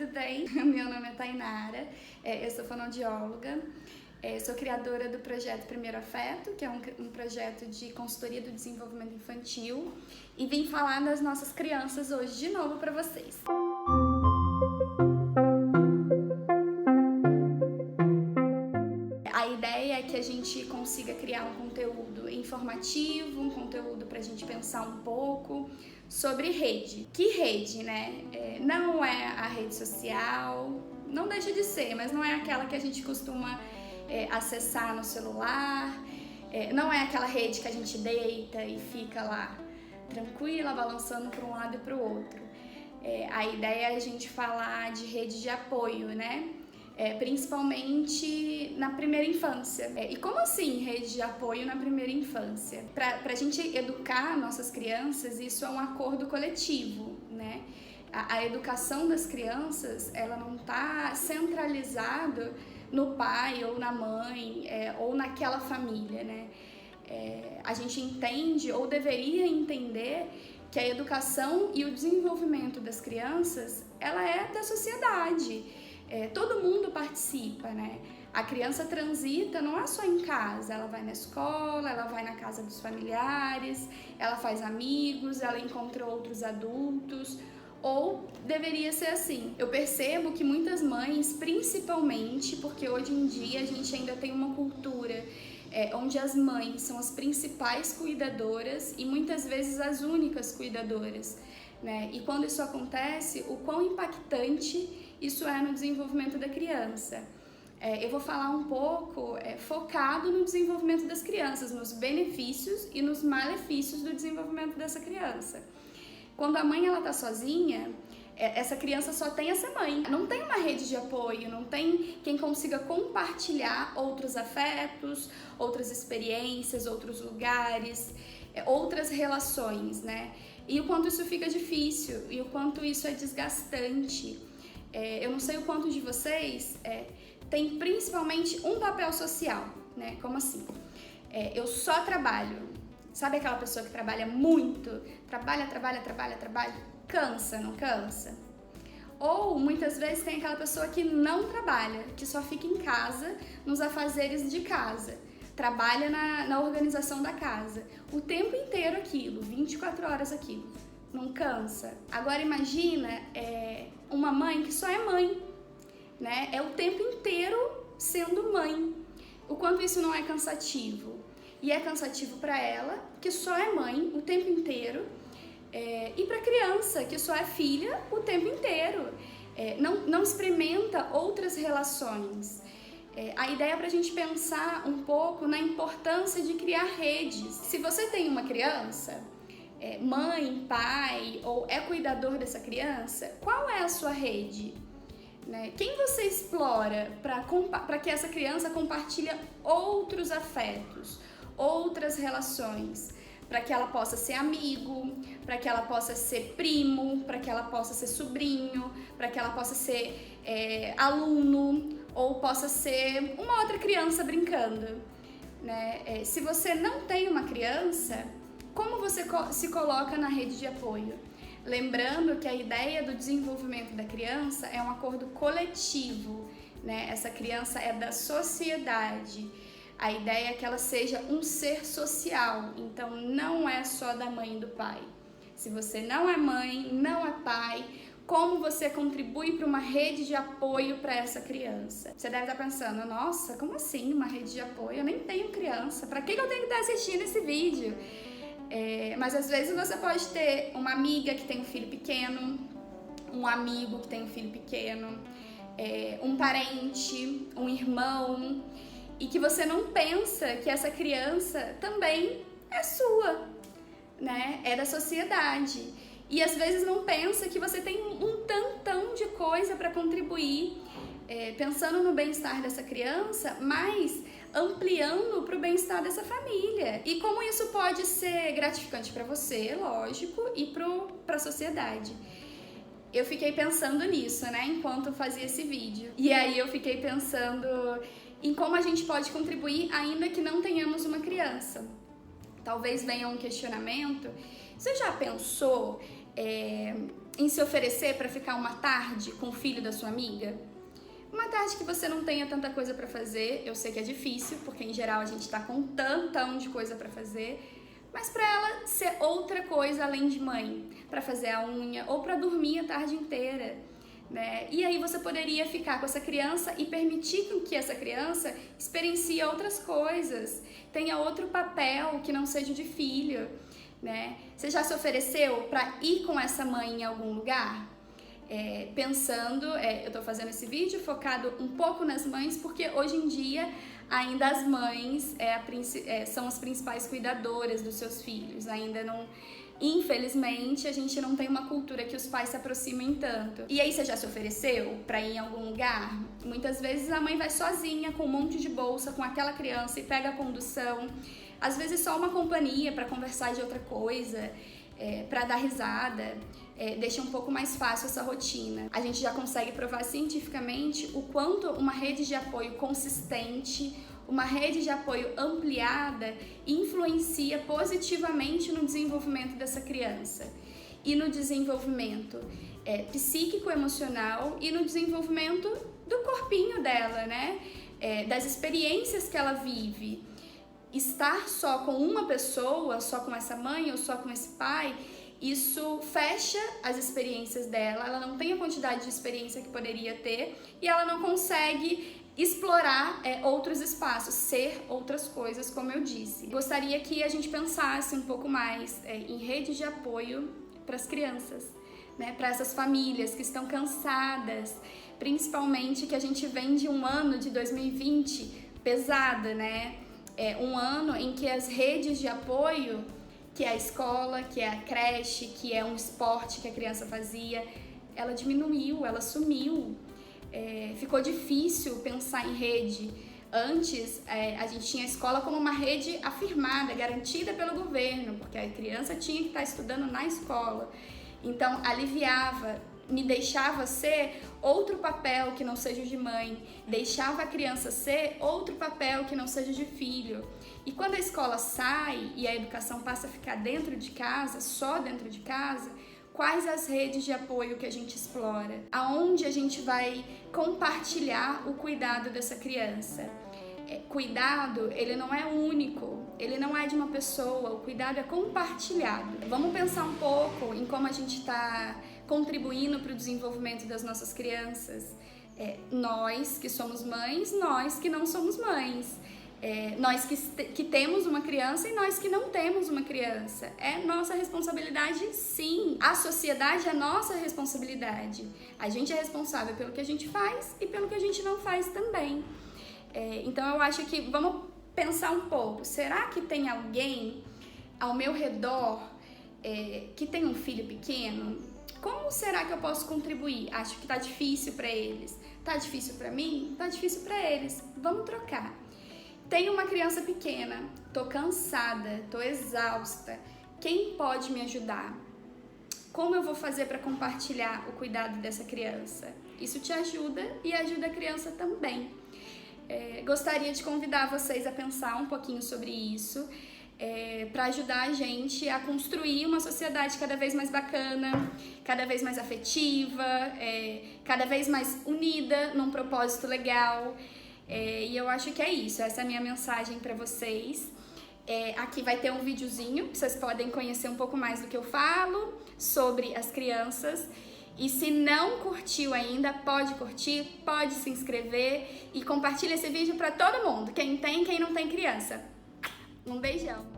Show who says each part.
Speaker 1: tudo bem? Meu nome é Tainara, eu sou fonoaudióloga, sou criadora do projeto Primeiro Afeto, que é um projeto de consultoria do desenvolvimento infantil, e vim falar das nossas crianças hoje de novo para vocês. A ideia é que a gente consiga criar um conteúdo informativo, um conteúdo para a gente pensar um pouco sobre rede. Que rede, né? Não é a rede social, não deixa de ser, mas não é aquela que a gente costuma acessar no celular, não é aquela rede que a gente deita e fica lá tranquila, balançando para um lado e para o outro. A ideia é a gente falar de rede de apoio, né? Principalmente na primeira infância. E como assim rede de apoio na primeira infância? Para a gente educar nossas crianças, isso é um acordo coletivo, né? A educação das crianças, ela não está centralizada no pai ou na mãe ou naquela família, né? A gente entende ou deveria entender que a educação e o desenvolvimento das crianças, ela é da sociedade. Todo mundo participa, né? A criança transita não é só em casa, ela vai na escola, ela vai na casa dos familiares, ela faz amigos, ela encontra outros adultos, ou deveria ser assim. Eu percebo que muitas mães, principalmente porque hoje em dia a gente ainda tem uma cultura onde as mães são as principais cuidadoras e muitas vezes as únicas cuidadoras, né? E quando isso acontece, o quão impactante isso é no desenvolvimento da criança. Eu vou falar um pouco focado no desenvolvimento das crianças, nos benefícios e nos malefícios do desenvolvimento dessa criança. Quando a mãe está sozinha, essa criança só tem essa mãe. Não tem uma rede de apoio, não tem quem consiga compartilhar outros afetos, outras experiências, outros lugares, outras relações, né? E o quanto isso fica difícil e o quanto isso é desgastante. Eu não sei o quanto de vocês tem principalmente um papel social, né? Como assim? Eu só trabalho. Sabe aquela pessoa que trabalha muito? Trabalha, cansa, não cansa? Ou muitas vezes tem aquela pessoa que não trabalha, que só fica em casa, nos afazeres de casa. Trabalha na organização da casa. O tempo inteiro aquilo, 24 horas aquilo. Não cansa? Agora imagina uma mãe que só é mãe, né? É o tempo inteiro sendo mãe. O quanto isso não é cansativo. E é cansativo para ela, que só é mãe o tempo inteiro, e para a criança, que só é filha o tempo inteiro. Não experimenta outras relações. A ideia é para a gente pensar um pouco na importância de criar redes. Se você tem uma criança, mãe, pai, ou é cuidador dessa criança, qual é a sua rede? Né? Quem você explora para que essa criança compartilhe outros afetos, outras relações, para que ela possa ser amigo, para que ela possa ser primo, para que ela possa ser sobrinho, para que ela possa ser aluno, ou possa ser uma outra criança brincando, né? Se você não tem uma criança, como você se coloca na rede de apoio? Lembrando que a ideia do desenvolvimento da criança é um acordo coletivo, né? Essa criança é da sociedade. A ideia é que ela seja um ser social, então não é só da mãe e do pai. Se você não é mãe, não é pai, como você contribui para uma rede de apoio para essa criança? Você deve estar pensando, nossa, como assim uma rede de apoio? Eu nem tenho criança, para que eu tenho que estar assistindo esse vídeo? Mas às vezes você pode ter uma amiga que tem um filho pequeno, um amigo que tem um filho pequeno, um parente, um irmão, e que você não pensa que essa criança também é sua, né? É da sociedade. E às vezes não pensa que você tem um tantão de coisa para contribuir, pensando no bem-estar dessa criança, mas ampliando para o bem-estar dessa família. E como isso pode ser gratificante para você, lógico, e para a sociedade. Eu fiquei pensando nisso, né, enquanto eu fazia esse vídeo. E aí eu fiquei pensando em como a gente pode contribuir ainda que não tenhamos uma criança. Talvez venha um questionamento. Você já pensou em se oferecer para ficar uma tarde com o filho da sua amiga? Uma tarde que você não tenha tanta coisa para fazer, eu sei que é difícil, porque em geral a gente tá com tantão de coisa para fazer, mas para ela ser outra coisa além de mãe, para fazer a unha ou para dormir a tarde inteira, né? E aí você poderia ficar com essa criança e permitir que essa criança experiencie outras coisas, tenha outro papel que não seja de filho, né? Você já se ofereceu para ir com essa mãe em algum lugar? Eu tô fazendo esse vídeo focado um pouco nas mães, porque hoje em dia ainda as mães são as principais cuidadoras dos seus filhos. Ainda não, infelizmente, a gente não tem uma cultura que os pais se aproximem tanto. E aí você já se ofereceu para ir em algum lugar? Muitas vezes a mãe vai sozinha com um monte de bolsa com aquela criança e pega a condução. Às vezes só uma companhia para conversar de outra coisa, para dar risada. Deixa um pouco mais fácil essa rotina. A gente já consegue provar cientificamente o quanto uma rede de apoio consistente, uma rede de apoio ampliada influencia positivamente no desenvolvimento dessa criança e no desenvolvimento psíquico-emocional e no desenvolvimento do corpinho dela, né? Das experiências que ela vive. Estar só com uma pessoa, só com essa mãe ou só com esse pai, isso fecha as experiências dela, ela não tem a quantidade de experiência que poderia ter e ela não consegue explorar outros espaços, ser outras coisas, como eu disse. Gostaria que a gente pensasse um pouco mais em rede de apoio para as crianças, né? Para essas famílias que estão cansadas, principalmente que a gente vem de um ano de 2020 pesada, né? Um ano em que as redes de apoio, que é a escola, que é a creche, que é um esporte que a criança fazia, ela diminuiu, ela sumiu. Ficou difícil pensar em rede. Antes, a gente tinha a escola como uma rede afirmada, garantida pelo governo, porque a criança tinha que estar estudando na escola. Então, aliviava, me deixava ser outro papel que não seja de mãe, deixava a criança ser outro papel que não seja de filho. E quando a escola sai e a educação passa a ficar dentro de casa, só dentro de casa, quais as redes de apoio que a gente explora? Aonde a gente vai compartilhar o cuidado dessa criança? Cuidado, ele não é único, ele não é de uma pessoa, o cuidado é compartilhado. Vamos pensar um pouco em como a gente está contribuindo para o desenvolvimento das nossas crianças. Nós que somos mães, nós que não somos mães. Nós que temos uma criança e nós que não temos uma criança. É nossa responsabilidade, sim. A sociedade é nossa responsabilidade. A gente é responsável pelo que a gente faz e pelo que a gente não faz também. Então eu acho que vamos pensar um pouco. Será que tem alguém ao meu redor que tem um filho pequeno? Como será que eu posso contribuir? Acho que tá difícil para eles. Tá difícil para mim? Tá difícil para eles. Vamos trocar. Tenho uma criança pequena, tô cansada, tô exausta. Quem pode me ajudar? Como eu vou fazer para compartilhar o cuidado dessa criança? Isso te ajuda e ajuda a criança também. Gostaria de convidar vocês a pensar um pouquinho sobre isso, para ajudar a gente a construir uma sociedade cada vez mais bacana, cada vez mais afetiva, cada vez mais unida num propósito legal. E eu acho que é isso, essa é a minha mensagem para vocês. Aqui vai ter um videozinho, vocês podem conhecer um pouco mais do que eu falo sobre as crianças. E se não curtiu ainda, pode curtir, pode se inscrever e compartilha esse vídeo para todo mundo, quem tem e quem não tem criança. Um beijão!